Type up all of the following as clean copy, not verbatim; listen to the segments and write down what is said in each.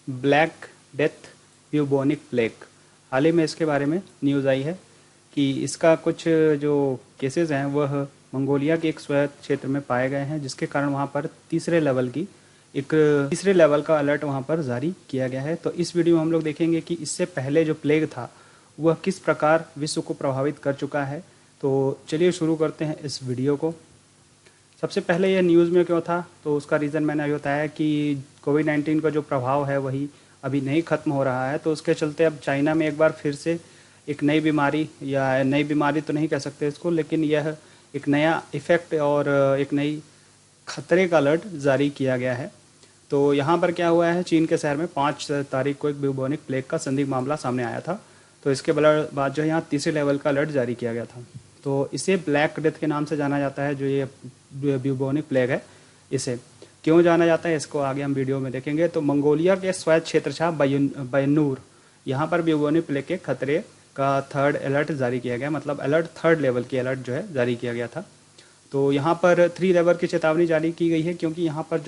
Black death bubonic plague. हाल ही में इसके बारे में न्यूज़ आई है कि इसका कुछ जो केसेस हैं वह मंगोलिया के एक स्वायत्त क्षेत्र में पाए गए हैं, जिसके कारण वहाँ पर तीसरे लेवल का अलर्ट वहाँ पर जारी किया गया है। तो इस वीडियो में हम लोग देखेंगे कि इससे पहले जो प्लेग था वह किस प्रकार विश्व को प्रभावित कर चुका है। तो चलिए शुरू करते हैं इस वीडियो को। सबसे पहले यह न्यूज़ में क्यों था, तो उसका रीज़न मैंने अभी बताया कि कोविड-19 का जो प्रभाव है वही अभी नहीं ख़त्म हो रहा है। तो उसके चलते अब चाइना में एक बार फिर से एक नई बीमारी, या नई बीमारी तो नहीं कह सकते इसको, लेकिन यह एक नया इफ़ेक्ट और एक नई खतरे का अलर्ट जारी किया गया है। तो यहाँ पर क्या हुआ है, चीन के शहर में 5 तारीख को एक ब्यूबोनिक प्लेग का संदिग्ध मामला सामने आया था। तो इसके बाद जो है यहाँ तीसरे लेवल का अलर्ट जारी किया गया था। तो इसे ब्लैक डेथ के नाम से जाना जाता है। जो ये ब्यूबोनिक प्लेग है, इसे क्यों जाना जाता है इसको आगे हम वीडियो में देखेंगे। तो मंगोलिया के स्वायत्त क्षेत्र था बैनूर, यहाँ पर ब्यूबोनिक प्लेग के खतरे का 3rd अलर्ट जारी किया गया, मतलब अलर्ट 3rd लेवल की अलर्ट जो है जारी किया गया था। तो यहाँ पर 3 लेवल की चेतावनी जारी की गई है, क्योंकि यहाँ पर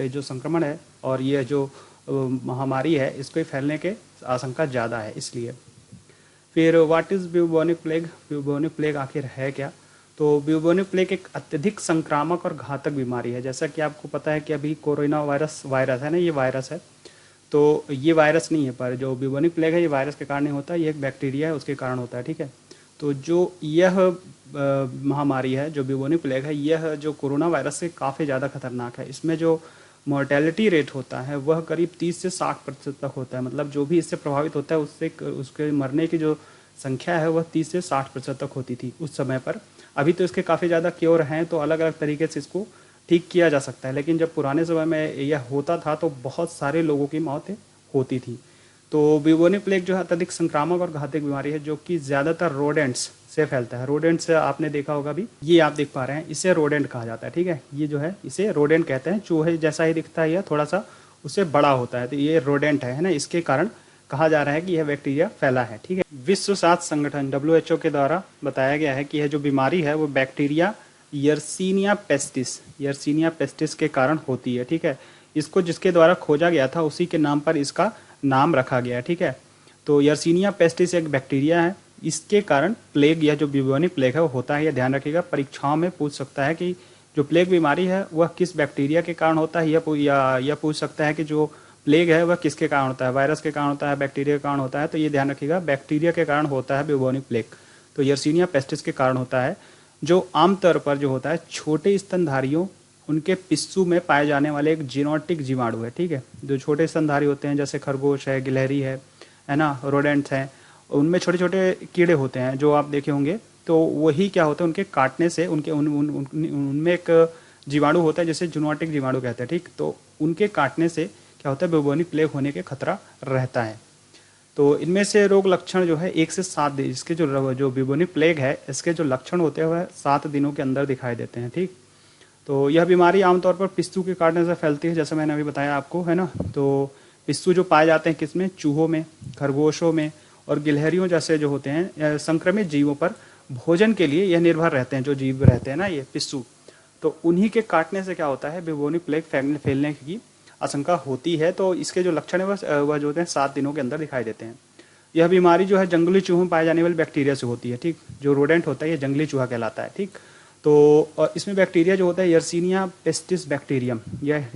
जो संक्रमण है और ये जो महामारी है, इसको फैलने के आशंका ज़्यादा है इसलिए। फिर what is bubonic plague? Bubonic plague आखिर है क्या? तो ब्यूबोनिक प्लेग एक अत्यधिक संक्रामक और घातक बीमारी है। जैसा कि आपको पता है कि अभी कोरोना वायरस है ना, ये वायरस है। तो ये वायरस नहीं है, पर जो ब्यूबोनिक प्लेग है ये वायरस के कारण नहीं होता, ये एक बैक्टीरिया है, उसके कारण होता है, ठीक है। तो जो यह महामारी है, जो ब्यूबोनिक प्लेग है, यह जो कोरोना वायरस से काफ़ी ज़्यादा खतरनाक है। इसमें जो मोर्टेलिटी रेट होता है वह करीब 30 से 60% तक होता है। मतलब जो भी इससे प्रभावित होता है उसके मरने की जो संख्या है वह 30 से 60% तक होती थी उस समय पर। अभी तो इसके काफ़ी ज़्यादा क्योर हैं, तो अलग अलग तरीके से इसको ठीक किया जा सकता है। लेकिन जब पुराने समय में यह होता था तो बहुत सारे लोगों की मौतें होती थी। तो ब्यूबोनिक प्लेग जो है अत्यधिक संक्रामक और घातक बीमारी है, जो कि ज़्यादातर रोडेंट्स से फैलता है। रोडेंट्स आपने देखा होगा, भी ये आप देख पा रहे हैं, इसे रोडेंट कहा जाता है, ठीक है। ये जो है इसे रोडेंट कहते हैं। चूहे जैसा ही दिखता है, यह थोड़ा सा उससे बड़ा होता है, तो ये रोडेंट है ना। इसके कारण कहा जा रहा है कि यह बैक्टीरिया फैला है, ठीक है। विश्व स्वास्थ्य संगठन WHO के द्वारा बताया गया है कि यह जो बीमारी है वो बैक्टीरिया यर्सीनिया पेस्टिस के कारण होती है, ठीक है। इसको जिसके द्वारा खोजा गया था उसी के नाम पर इसका नाम रखा गया है, ठीक है। तो यर्सीनिया पेस्टिस एक बैक्टीरिया है, इसके कारण प्लेग या जो ब्यूबोनिक प्लेग है वो होता है। यह ध्यान रखिएगा, परीक्षाओं में पूछ सकता है कि जो प्लेग बीमारी है वह किस बैक्टीरिया के कारण होता है, या पूछ सकता है कि जो प्लेग है वह किसके कारण होता है, वायरस के कारण होता है, बैक्टीरिया के कारण होता है। तो ये ध्यान रखिएगा, बैक्टीरिया के कारण होता है ब्यूबोनिक प्लेग, तो यर्सीनिया पेस्टिस के कारण होता है। जो आमतौर पर जो होता है छोटे स्तनधारियों, उनके पिस्सू में पाए जाने वाले एक जीनोटिक जीवाणु है, ठीक है। जो छोटे स्तनधारी होते हैं, जैसे खरगोश है, गिलहरी है ना, रोडेंट्स हैं, उनमें छोटे छोटे कीड़े होते हैं जो आप देखे होंगे। तो वही क्या होता है, उनके काटने से उनमें एक जीवाणु होता है जिसे जूनोटिक जीवाणु कहते हैं, ठीक। तो उनके काटने से क्या होता है, ब्यूबोनिक प्लेग होने के खतरा रहता है। तो इनमें से रोग लक्षण जो है 1 से 7 दिन, इसके जो ब्यूबोनिक प्लेग है इसके जो लक्षण होते हैं वह 7 दिनों के अंदर दिखाई देते हैं, ठीक। तो यह बीमारी आमतौर पर पिस्सू के काटने से फैलती है, जैसे मैंने अभी बताया आपको, है ना। तो पिस्सू जो पाए जाते हैं किसमें, चूहों में, खरगोशों में और गिलहरियों जैसे जो होते हैं संक्रमित जीवों पर भोजन के लिए यह निर्भर रहते हैं। जो जीव रहते हैं ना ये पिस्सू, तो उन्हीं के काटने से क्या होता है, ब्यूबोनिक प्लेग फैलने की आशंका होती है। तो इसके जो लक्षण है वह जो होते हैं 7 दिनों के अंदर दिखाई देते हैं। यह बीमारी जो है जंगली चूहों में पाए जाने वाले बैक्टीरिया से होती है, ठीक। जो रोडेंट होता है ये जंगली चूहा कहलाता है, ठीक। तो और इसमें बैक्टीरिया जो होता है यर्सीनिया पेस्टिस बैक्टीरियम, यह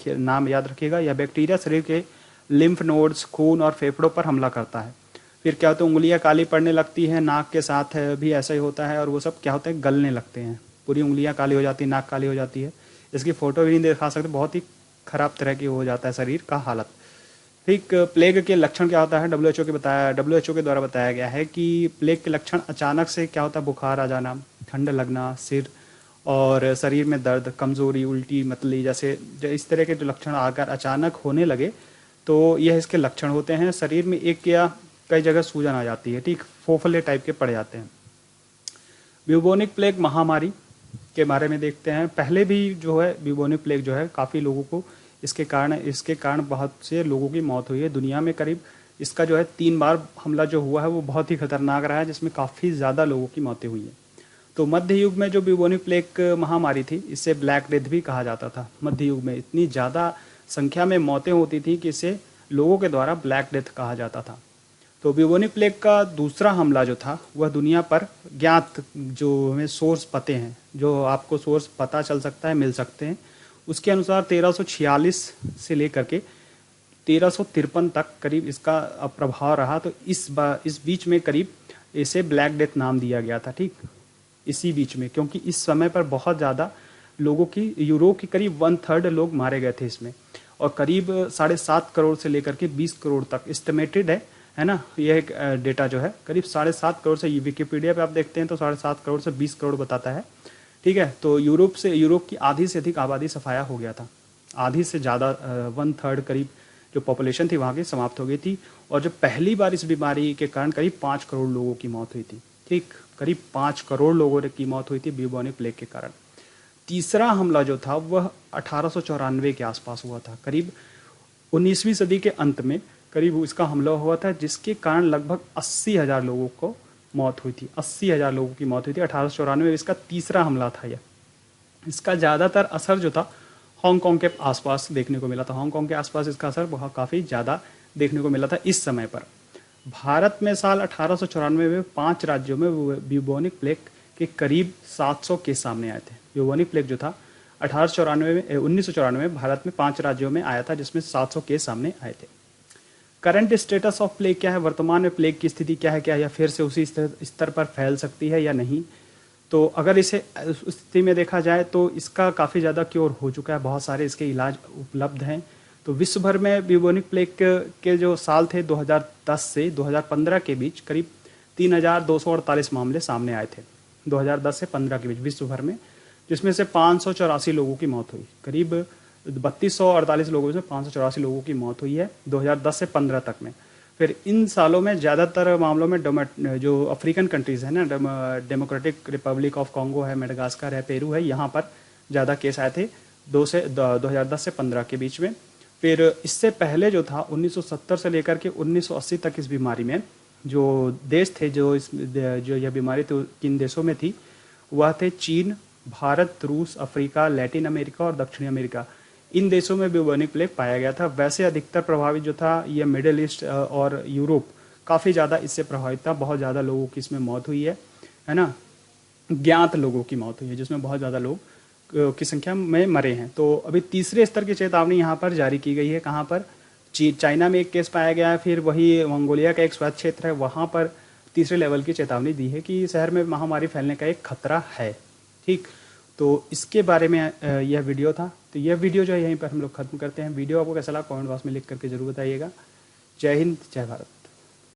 नाम याद रखिएगा। यह बैक्टीरिया शरीर के लिम्फ नोड्स, खून और फेफड़ों पर हमला करता है। फिर क्या होता है, उंगलियां काली पड़ने लगती हैं, नाक के साथ भी ऐसा ही होता है, और वो सब क्या होता है, गलने लगते हैं, पूरी उंगलियां काली हो जाती है, नाक काली हो जाती है। इसकी फ़ोटो भी नहीं दिखा सकते, बहुत ही खराब तरह की हो जाता है शरीर का हालत। ठीक, प्लेग के लक्षण क्या होता है, WHO के द्वारा बताया गया है कि प्लेग के लक्षण अचानक से क्या होता है, बुखार आ जाना, ठंड लगना, सिर और शरीर में दर्द, कमजोरी, उल्टी, मतली, जैसे इस तरह के जो लक्षण अगर अचानक होने लगे तो यह इसके लक्षण होते हैं। शरीर में एक या कई जगह सूजन आ जाती है, ठीक, फोफले टाइप के पड़ जाते हैं। ब्यूबोनिक प्लेग महामारी के बारे में देखते हैं। पहले भी जो है ब्यूबोनिक प्लेग जो है काफ़ी लोगों को इसके कारण बहुत से लोगों की मौत हुई है दुनिया में। करीब इसका जो है 3 बार हमला जो हुआ है वो बहुत ही खतरनाक रहा है, जिसमें काफ़ी ज़्यादा लोगों की मौतें हुई हैं। तो मध्य युग में जो ब्यूबोनिक प्लेग महामारी थी, इससे ब्लैक डेथ भी कहा जाता था। मध्य युग में इतनी ज़्यादा संख्या में मौतें होती थी कि इसे लोगों के द्वारा ब्लैक डेथ कहा जाता था। तो ब्यूबोनिक प्लेग का दूसरा हमला जो था वह दुनिया पर ज्ञात, जो हमें सोर्स पते हैं, जो आपको सोर्स पता चल सकता है, मिल सकते हैं, उसके अनुसार 1346 से लेकर के 1353 तक करीब इसका प्रभाव रहा। तो इस बीच में करीब इसे ब्लैक डेथ नाम दिया गया था। ठीक, इसी बीच में, क्योंकि इस समय पर बहुत ज़्यादा लोगों की, यूरोप के करीब 1/3 लोग मारे गए थे इसमें, और करीब 7.5 करोड़ से लेकर के 20 करोड़ तक इस्टिमेटेड है ना। यह एक डेटा जो है करीब 7.5 करोड़ से, विकिपीडिया पे आप देखते हैं तो 7.5 करोड़ से 20 करोड़ बताता है। ठीक है, तो यूरोप की आधी से अधिक आबादी सफाया हो गया था, आधी से ज़्यादा 1/3 करीब जो पॉपुलेशन थी वहाँ की समाप्त हो गई थी। और जो पहली बार इस बीमारी के कारण करीब 5 करोड़ लोगों की मौत हुई थी। ठीक, करीब 5 करोड़ लोगों की मौत हुई थी ब्यूबोनिक प्लेग के कारण। तीसरा हमला जो था वह 1894 के आसपास हुआ था, करीब 19वीं सदी के अंत में करीब इसका हमला हुआ था, जिसके कारण लगभग 80,000 लोगों को मौत हुई थी। 80,000 लोगों की मौत हुई थी 1894 में। इसका तीसरा हमला था यह। इसका ज़्यादातर असर जो था हांगकांग के आसपास देखने को मिला था। हांगकांग के आसपास इसका असर बहुत काफ़ी ज़्यादा देखने को मिला था इस समय पर। भारत में साल 1894 में 5 राज्यों में ब्यूबोनिक प्लेग के करीब 700 केस सामने आए थे। ब्यूबोनिक प्लेग जो था 1994 में भारत में 5 राज्यों में आया था, जिसमें 700 केस सामने आए थे। करंट स्टेटस ऑफ प्लेग क्या है, वर्तमान में प्लेग की स्थिति क्या है, क्या यह फिर से उसी स्तर पर फैल सकती है या नहीं। तो अगर इसे उस स्थिति में देखा जाए तो इसका काफ़ी ज़्यादा क्योर हो चुका है, बहुत सारे इसके इलाज उपलब्ध हैं। तो विश्व भर में ब्यूबोनिक प्लेग के जो साल थे 2010 से 2015 के बीच करीब 3,248 मामले सामने आए थे 2010 से 15 के बीच विश्व भर में, जिसमें से 584 लोगों की मौत हुई। करीब 3248 लोगों से 584 लोगों की मौत हुई है 2010 से 15 तक में। फिर इन सालों में ज़्यादातर मामलों में जो अफ्रीकन कंट्रीज़ हैं ना, डेमोक्रेटिक रिपब्लिक ऑफ कॉन्गो है, मेडागास्कर है, पेरू है, यहाँ पर ज़्यादा केस आए थे 2010 से 15 के बीच में। फिर इससे पहले जो था 1970 से लेकर के 1980 तक इस बीमारी में जो देश थे जो यह बीमारी तो किन देशों में थी, वह थे चीन, भारत, रूस, अफ्रीका, लैटिन अमेरिका और दक्षिणी अमेरिका। इन देशों में ब्यूबोनिक प्लेग पाया गया था। वैसे अधिकतर प्रभावित जो था यह मिडिल ईस्ट और यूरोप, काफ़ी ज़्यादा इससे प्रभावित था। बहुत ज़्यादा लोगों की इसमें मौत हुई है ना, ज्ञात लोगों की मौत हुई है, जिसमें बहुत ज़्यादा लोग की संख्या में मरे हैं। तो अभी तीसरे स्तर की चेतावनी यहाँ पर जारी की गई है। कहाँ पर? चाइना में एक केस पाया गया है, फिर वही मंगोलिया का एक स्वायत्त क्षेत्र है, वहाँ पर तीसरे लेवल की चेतावनी दी है कि शहर में महामारी फैलने का एक खतरा है। ठीक, तो इसके बारे में यह वीडियो था। तो यह वीडियो जो है यहीं पर हम लोग खत्म करते हैं। वीडियो आपको कैसा लगा कमेंट बॉक्स में लिख करके जरूर बताइएगा। जय हिंद, जय भारत।